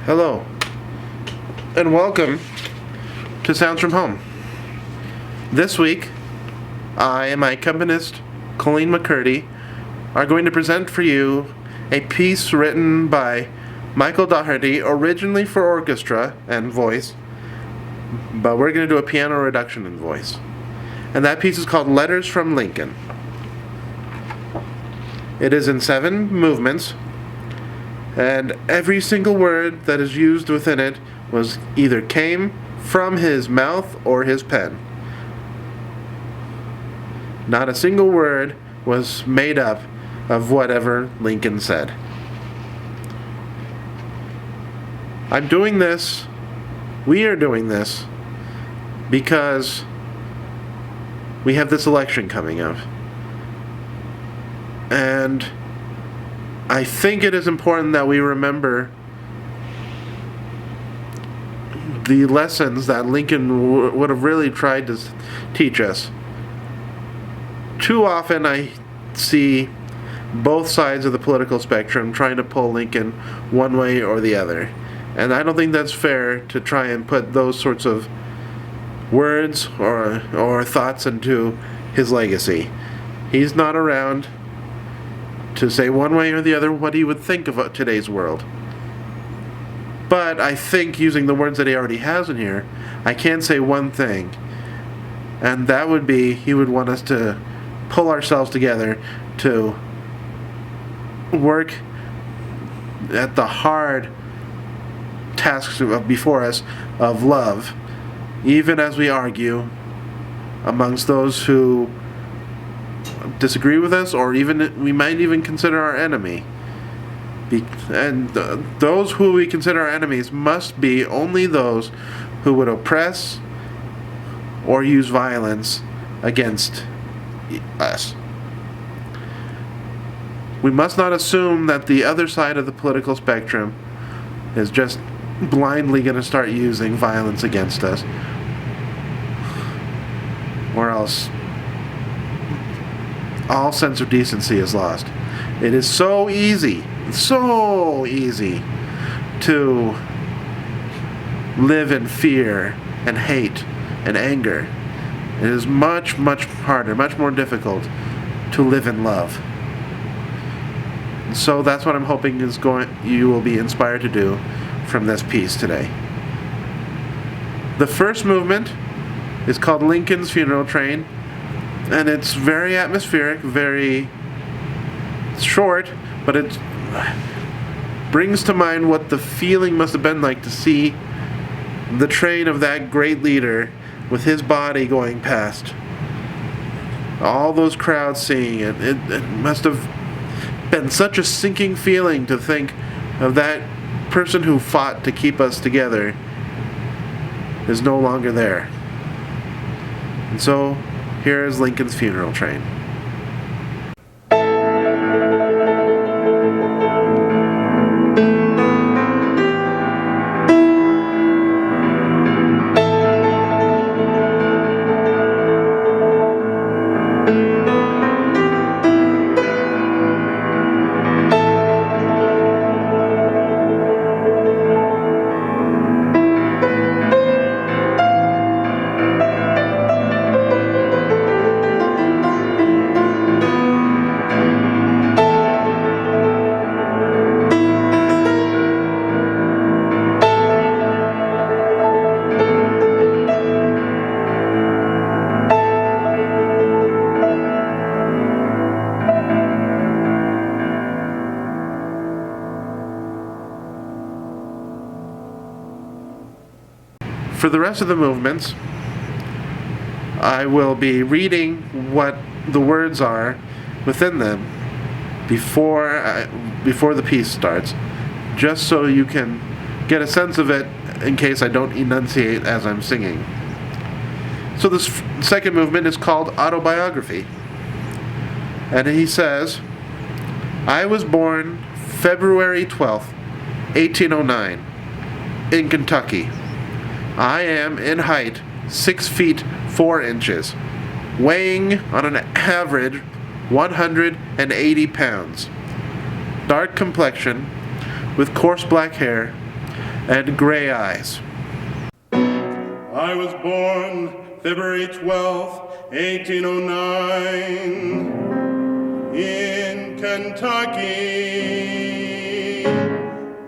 Hello, and welcome to Sounds from Home. This week, I and my accompanist, Colleen McKirdy, are going to present for you a piece written by Michael Daugherty, originally for orchestra and voice, but we're going to do a piano reduction in voice. And that piece is called Letters from Lincoln. It is in 7 movements, and every single word that is used within it was either came from his mouth or his pen. Not a single word was made up of whatever Lincoln said. We are doing this because we have this election coming up. And I think it is important that we remember the lessons that Lincoln would have really tried to teach us. Too often I see both sides of the political spectrum trying to pull Lincoln one way or the other. And I don't think that's fair to try and put those sorts of words or thoughts into his legacy. He's not around to say one way or the other what he would think of today's world. But I think using the words that he already has in here, I can say one thing. And that would be, he would want us to pull ourselves together to work at the hard tasks before us of love, even as we argue amongst those who disagree with us, or even we might even consider our enemy. And those who we consider our enemies must be only those who would oppress or use violence against us. We must not assume that the other side of the political spectrum is just blindly going to start using violence against us, or else all sense of decency is lost. It is so easy to live in fear and hate and anger. It is much, much harder, much more difficult to live in love. So that's what I'm hoping you will be inspired to do from this piece today. The first movement is called Lincoln's Funeral Train, and it's very atmospheric, very short, but it brings to mind what the feeling must have been like to see the train of that great leader with his body going past. All those crowds seeing it. It must have been such a sinking feeling to think of that person who fought to keep us together is no longer there. And so, here is Lincoln's Funeral Train. For the rest of the movements, I will be reading what the words are within them before the piece starts, just so you can get a sense of it in case I don't enunciate as I'm singing. So this second movement is called Autobiography. And he says, I was born February 12th, 1809, in Kentucky. I am in height 6 feet 4 inches, weighing on an average 180 pounds. Dark complexion with coarse black hair and gray eyes. I was born February 12th, 1809, in Kentucky.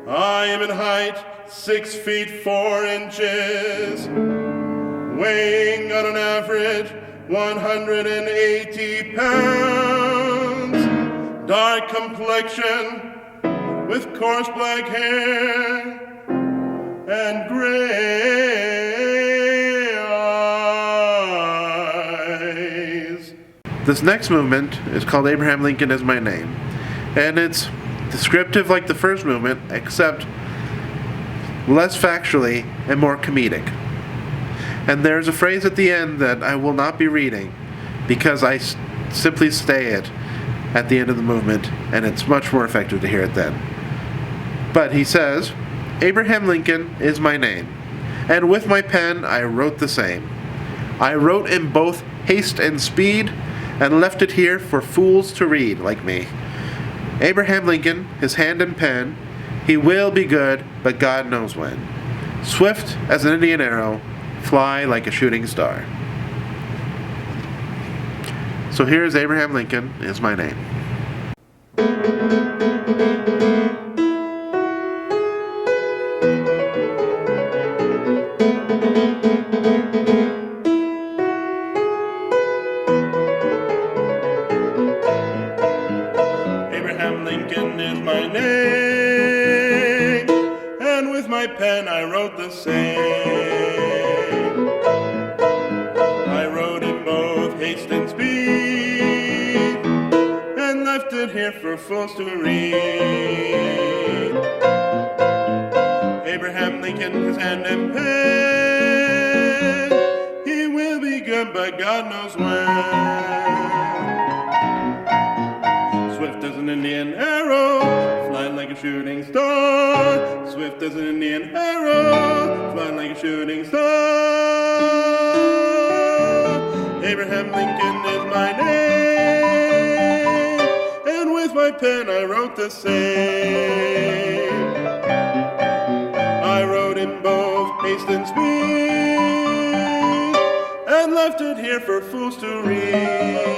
I am in height 6 feet 4 inches, weighing on an average 180 pounds, dark complexion with coarse black hair and gray eyes. This next movement is called Abraham Lincoln Is My Name, and it's descriptive like the first movement, except less factually and more comedic. And there's a phrase at the end that I will not be reading because I simply say it at the end of the movement, and it's much more effective to hear it then. But he says, Abraham Lincoln is my name, and with my pen I wrote the same. I wrote in both haste and speed, and left it here for fools to read like me. Abraham Lincoln, his hand and pen, he will be good, but God knows when. Swift as an Indian arrow, fly like a shooting star. So here's Abraham Lincoln Is My Name. Abraham Lincoln is my name, and with my pen I wrote the same. I wrote in both haste and speed, and left it here for fools to read. Abraham Lincoln, his hand and pen, he will be good, but God knows when. Swift as an Indian arrow, flying like a shooting star. Swift as an Indian arrow, flying like a shooting star. Abraham Lincoln is my name, and with my pen I wrote the same. I wrote in both haste and speed, and left it here for fools to read.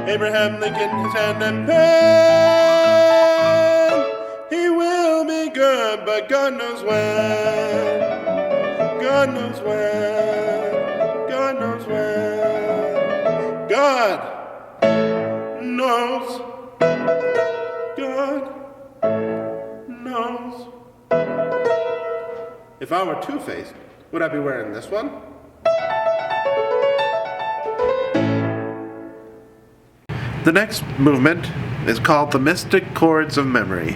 Abraham Lincoln, his hand and pen, he will be good, but God knows when. God knows when. God knows when. God knows. God knows. If I were two-faced, would I be wearing this one? The next movement is called the Mystic Chords of Memory.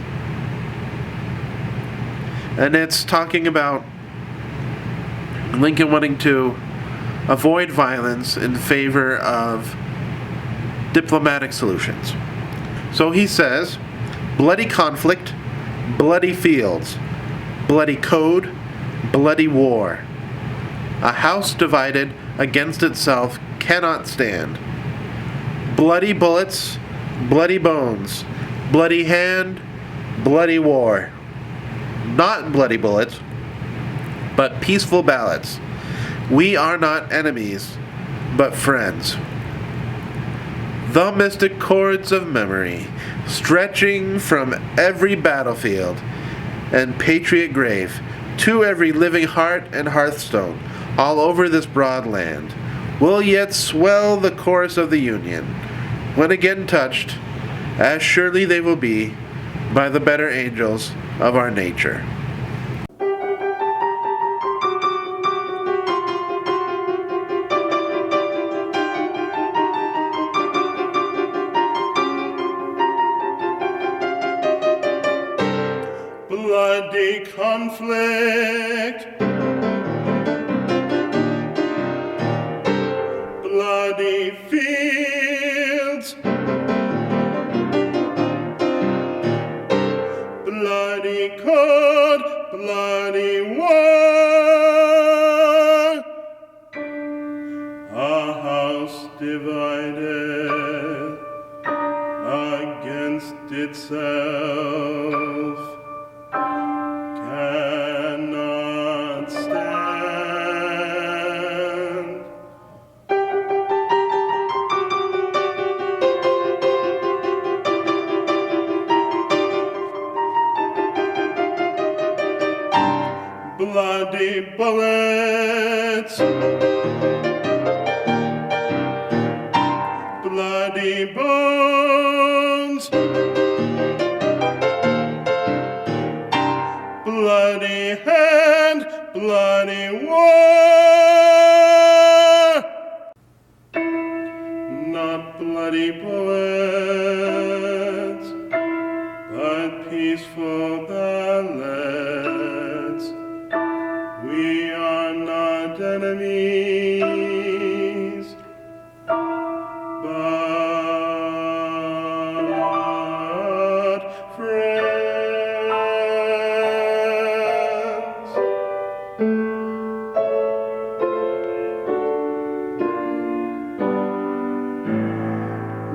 And it's talking about Lincoln wanting to avoid violence in favor of diplomatic solutions. So he says, bloody conflict, bloody fields, bloody code, bloody war. A house divided against itself cannot stand. Bloody bullets, bloody bones, bloody hand, bloody war. Not bloody bullets, but peaceful ballots. We are not enemies, but friends. The mystic chords of memory, stretching from every battlefield and patriot grave to every living heart and hearthstone all over this broad land, will yet swell the chorus of the Union, when again touched, as surely they will be, by the better angels of our nature. Bloody conflict, bloody fields, bloody code, bloody war. A house divided against itself bloody bullets, bloody bones, bloody hand, bloody war, not bloody bullets, but peaceful ballads. We are not enemies, but friends.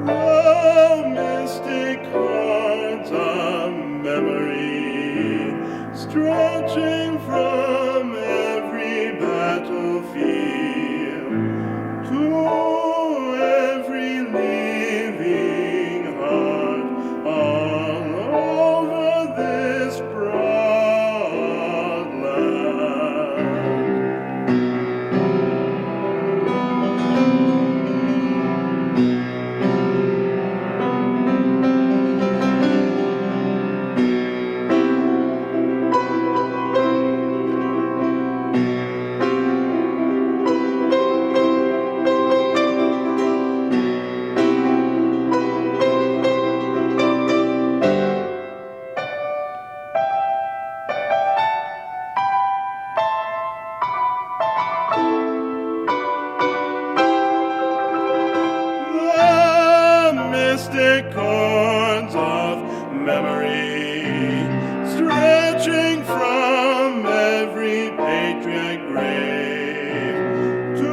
The mystic chords of memory stretching from every battlefield to every living heart all over this broad land. The mystic chords of memory stretching from every patriot grave to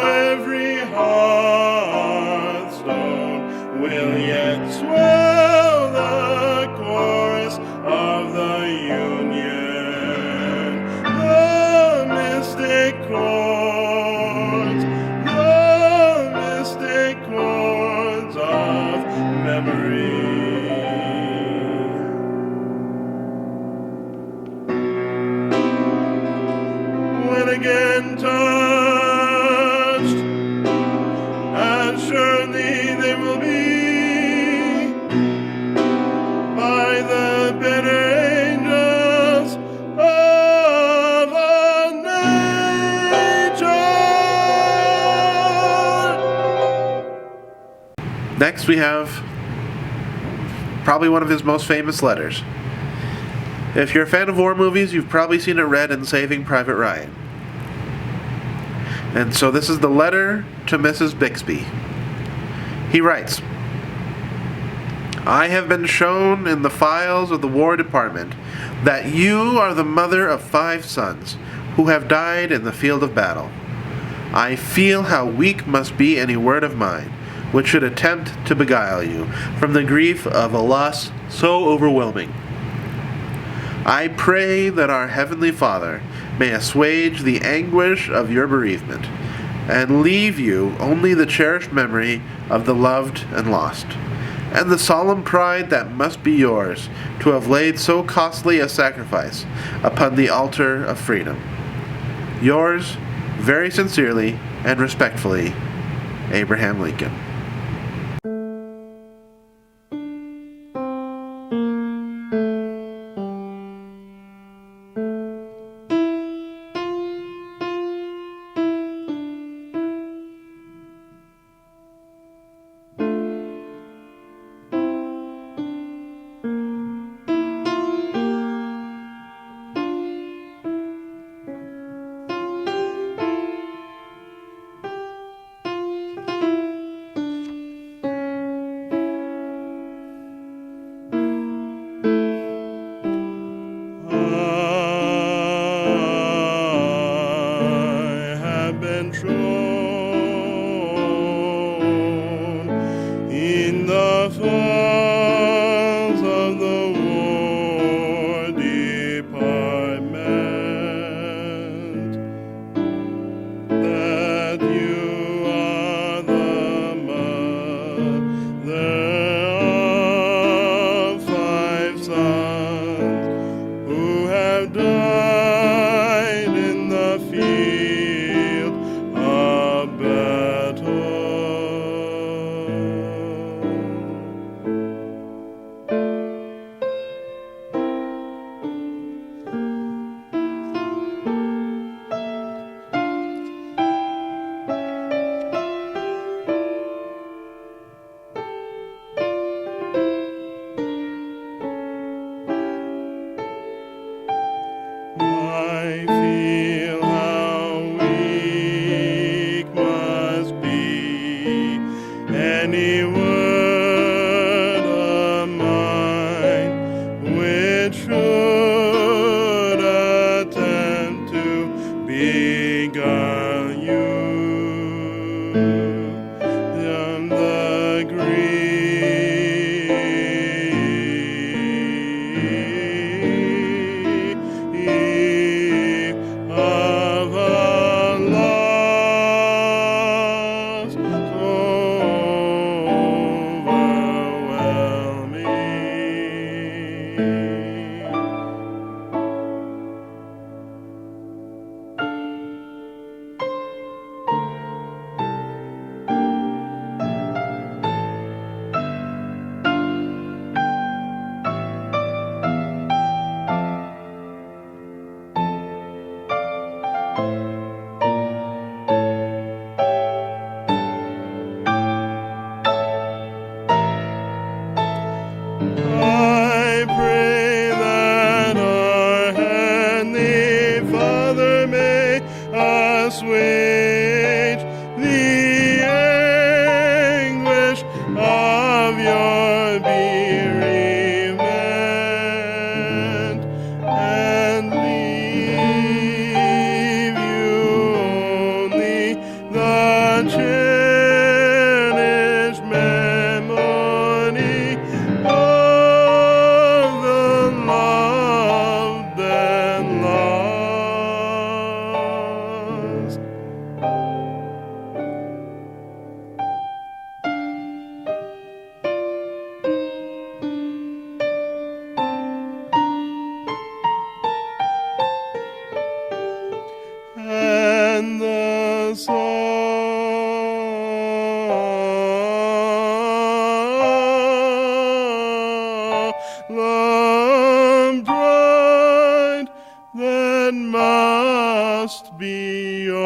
every hearthstone will yet swell the chorus of the Union. The mystic chords, the mystic chords of memory. When again touched, and surely they will be by the bitter angels of a nature. Next we have probably one of his most famous letters. If you're a fan of war movies, you've probably seen it read in Saving Private Ryan. And so this is the letter to Mrs. Bixby. He writes, I have been shown in the files of the War Department that you are the mother of 5 sons who have died in the field of battle. I feel how weak must be any word of mine which should attempt to beguile you from the grief of a loss so overwhelming. I pray that our Heavenly Father may assuage the anguish of your bereavement, and leave you only the cherished memory of the loved and lost, and the solemn pride that must be yours to have laid so costly a sacrifice upon the altar of freedom. Yours, very sincerely and respectfully, Abraham Lincoln. I feel how weak must be any word of mine which should attempt to beguile you from the grief of a loss so overwhelming. I pray that our Heavenly Father may assuage the anguish of your bereavement and leave you only the cherished memory of the loved and lost. And the solemn bride that must be yours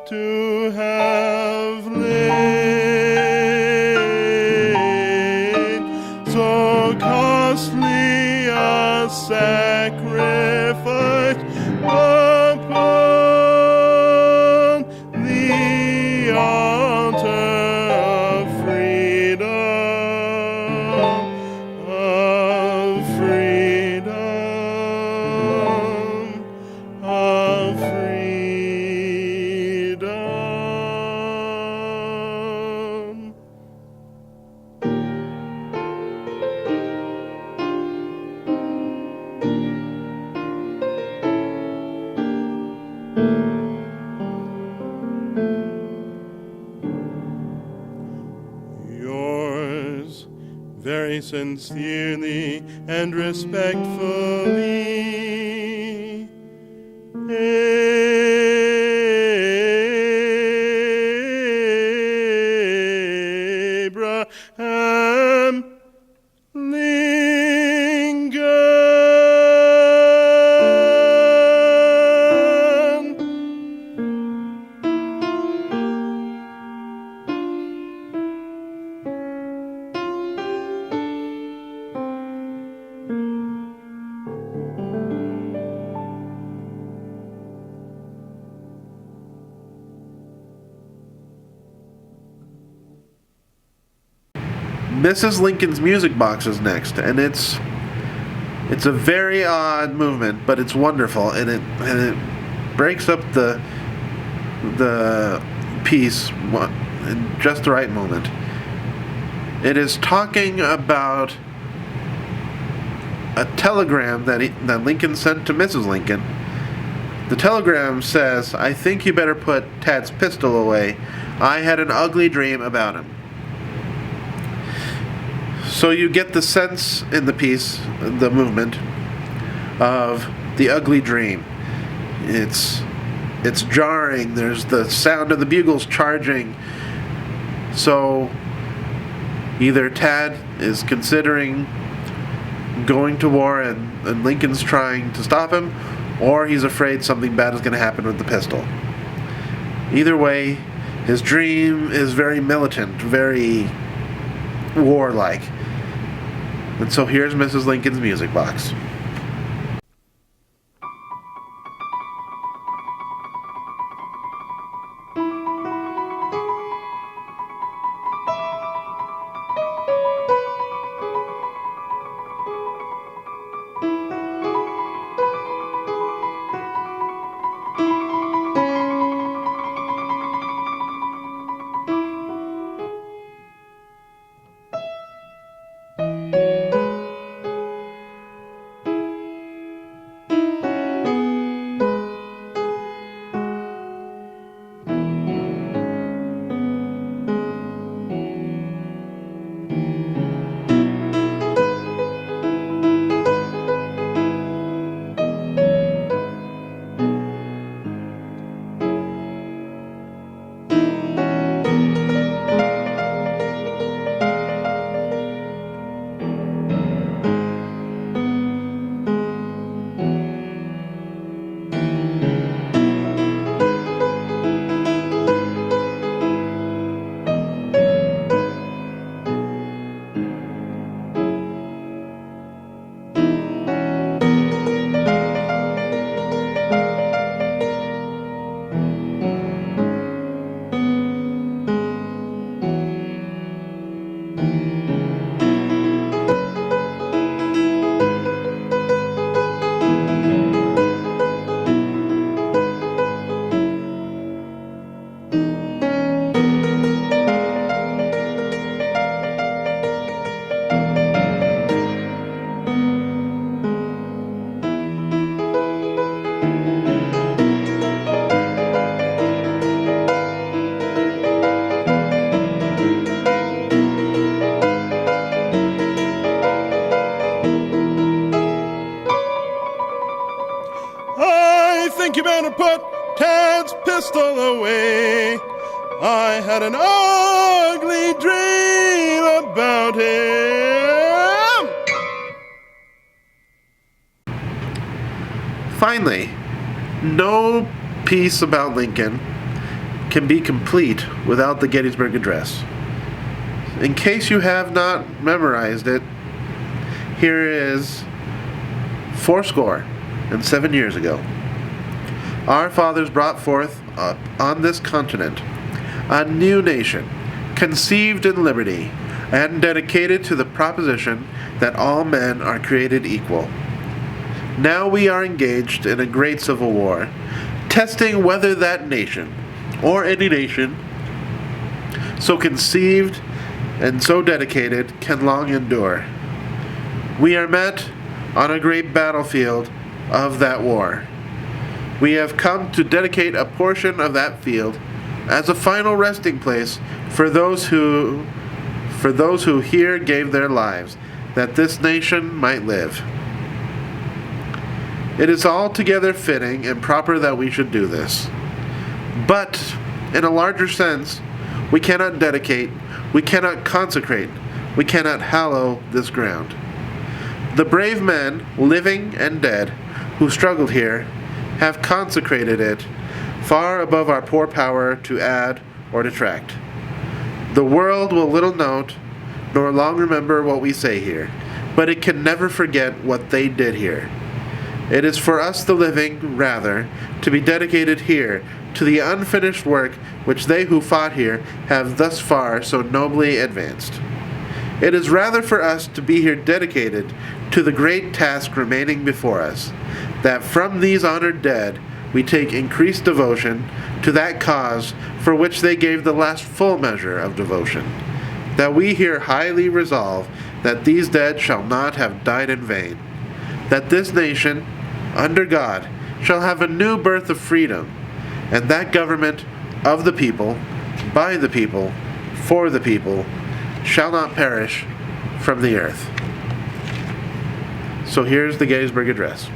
to have laid so costly a sacrifice upon the altar of freedom, of freedom, of freedom. Yours very sincerely and respectfully, Abraham Lincoln. Mrs. Lincoln's Music Box is next, and it's a very odd movement, but it's wonderful, and it breaks up the piece in just the right moment. It is talking about a telegram that Lincoln sent to Mrs. Lincoln. The telegram says, "I think you better put Tad's pistol away. I had an ugly dream about him." So you get the sense in the piece, the movement, of the ugly dream. It's jarring. There's the sound of the bugles charging. So either Tad is considering going to war and Lincoln's trying to stop him, or he's afraid something bad is going to happen with the pistol. Either way, his dream is very militant, very warlike. And so here's Mrs. Lincoln's Music Box. think you better put Ted's pistol away. I had an ugly dream about him. Finally, no piece about Lincoln can be complete without the Gettysburg Address. In case you have not memorized it, here is 7 years ago. Our fathers brought forth on this continent a new nation, conceived in liberty, and dedicated to the proposition that all men are created equal. Now we are engaged in a great civil war, testing whether that nation, or any nation, so conceived and so dedicated, can long endure. We are met on a great battlefield of that war. We have come to dedicate a portion of that field as a final resting place for those who here gave their lives, that this nation might live. It is altogether fitting and proper that we should do this. But, in a larger sense, we cannot dedicate, we cannot consecrate, we cannot hallow this ground. The brave men, living and dead, who struggled here, have consecrated it far above our poor power to add or detract. The world will little note, nor long remember what we say here, but it can never forget what they did here. It is for us the living, rather, to be dedicated here to the unfinished work which they who fought here have thus far so nobly advanced. It is rather for us to be here dedicated to the great task remaining before us, that from these honored dead we take increased devotion to that cause for which they gave the last full measure of devotion, that we here highly resolve that these dead shall not have died in vain, that this nation, under God, shall have a new birth of freedom, and that government of the people, by the people, for the people, shall not perish from the earth. So here's the Gettysburg Address.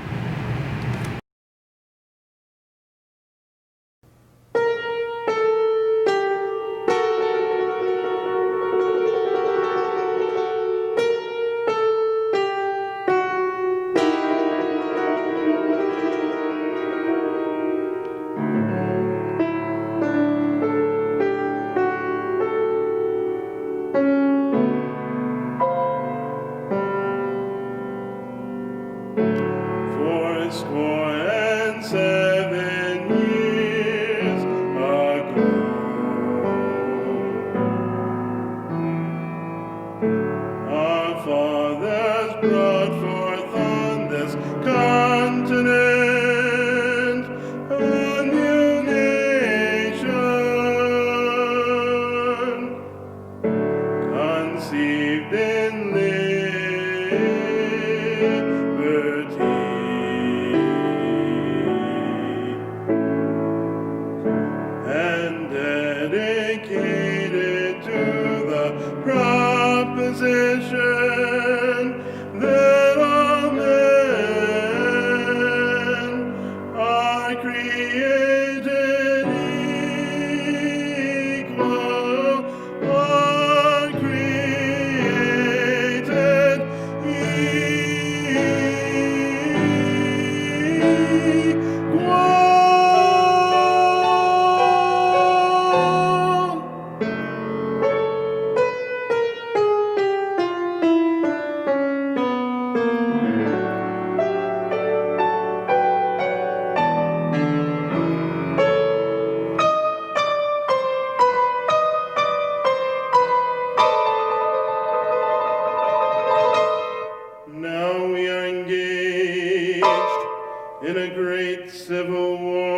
In a great civil war.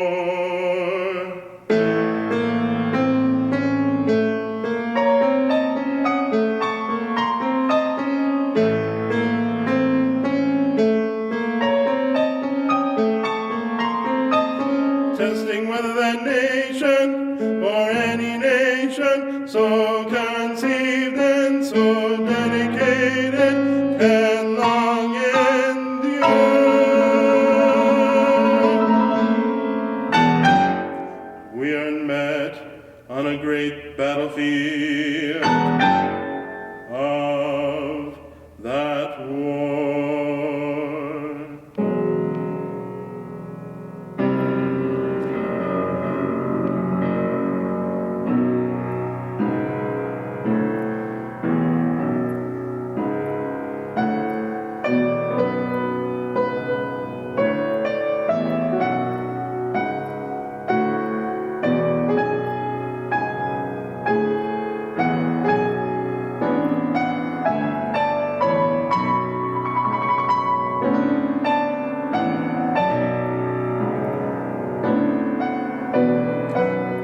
Testing whether that nation or any nation so conceived and so dedicated can long endure. war.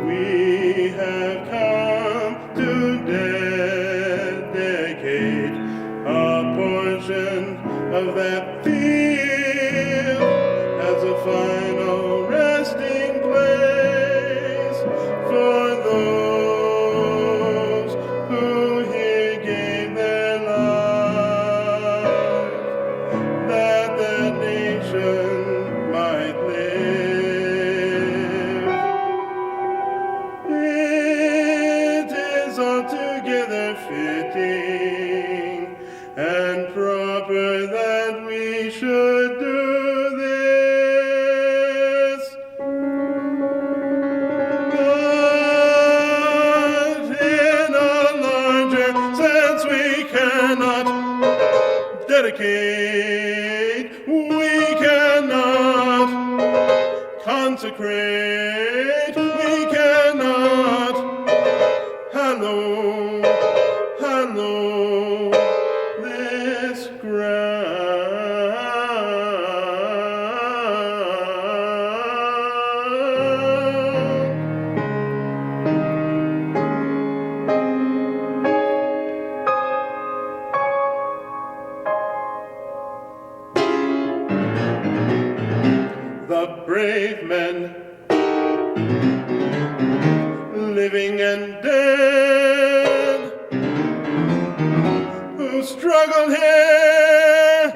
We have come to dedicate a portion of that field as a final resting place for those who here gave their lives, that the nation might live. It is altogether fitting and proper that we should do this. But in a larger sense we cannot dedicate, we cannot consecrate, we cannot hallow this ground. The brave men, living and dead, who struggled here,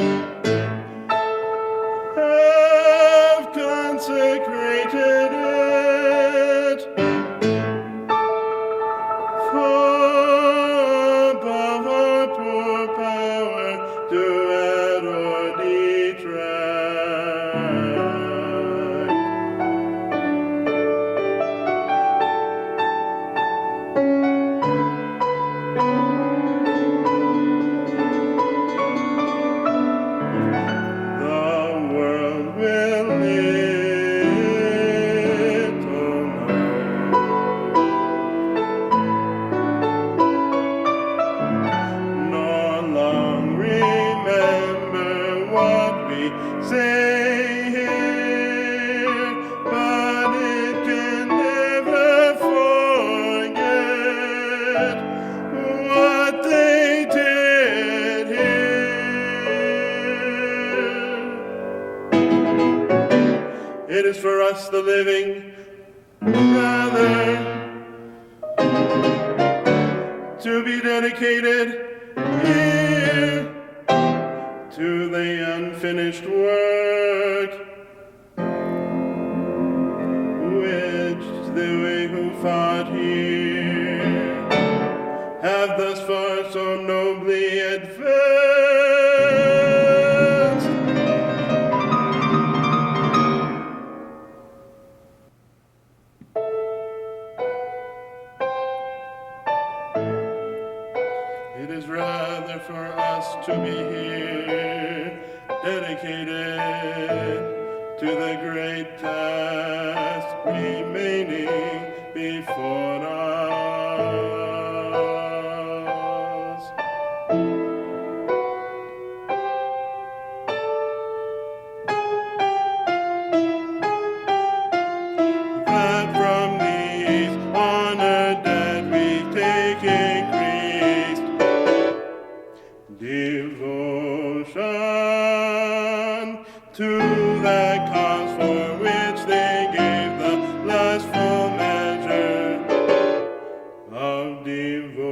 have consecrated it. For above our poor power to add or detract. The world will little know, nor long remember what we say here, but it can never forget what they did here. It is for us, the living, rather, to be dedicated here to the unfinished work which they who fought here have thus far so nobly advanced. It is rather for us to be here, dedicated to the great task remaining before us. That from these honored dead we take increased devotion to that cause for which they gave the last full measure of devotion.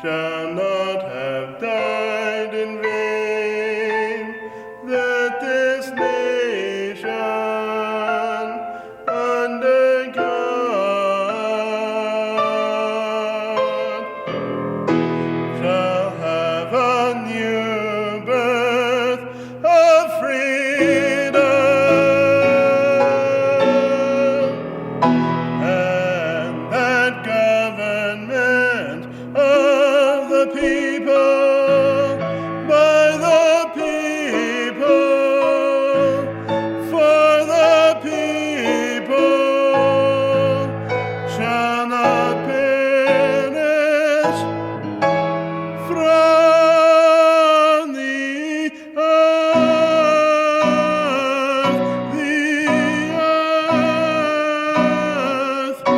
shall not have died in vain, that this nation under God shall have a new birth of freedom, and that government of the people, by the people, for the people, shall not perish from the earth, the earth, the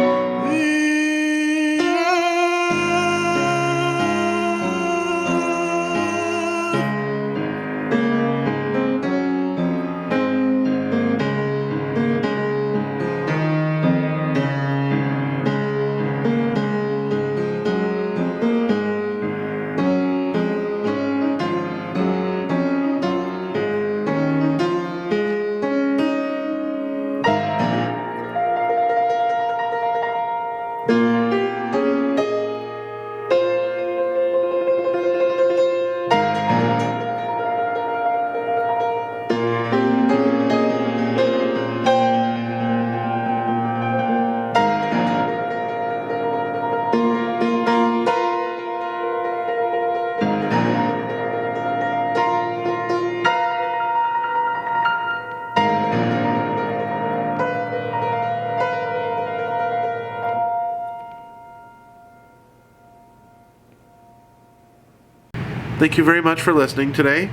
Thank you very much for listening today.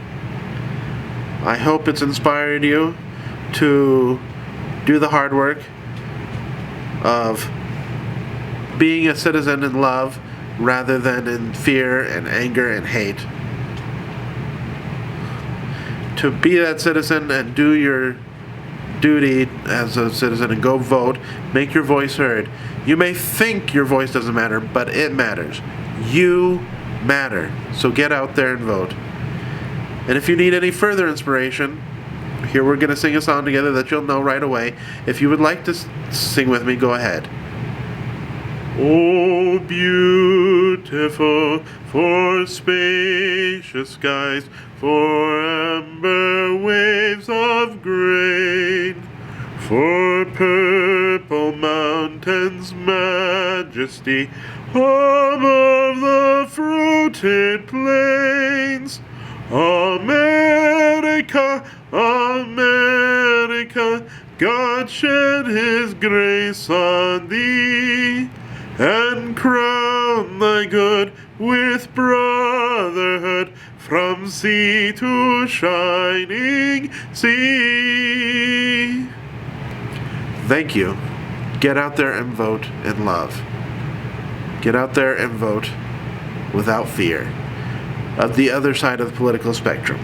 I hope it's inspired you to do the hard work of being a citizen in love rather than in fear and anger and hate. To be that citizen and do your duty as a citizen and go vote, make your voice heard. You may think your voice doesn't matter, but it matters. You matter. So get out there and vote. And if you need any further inspiration, here we're going to sing a song together that you'll know right away. If you would like to sing with me, go ahead. Oh, beautiful for spacious skies, for amber waves of grain, for purple mountains' majesty above the fruited plains. America, America, God shed His grace on thee, and crown thy good with brotherhood from sea to shining sea. Thank you. Get out there and vote in love. Get out there and vote without fear of the other side of the political spectrum.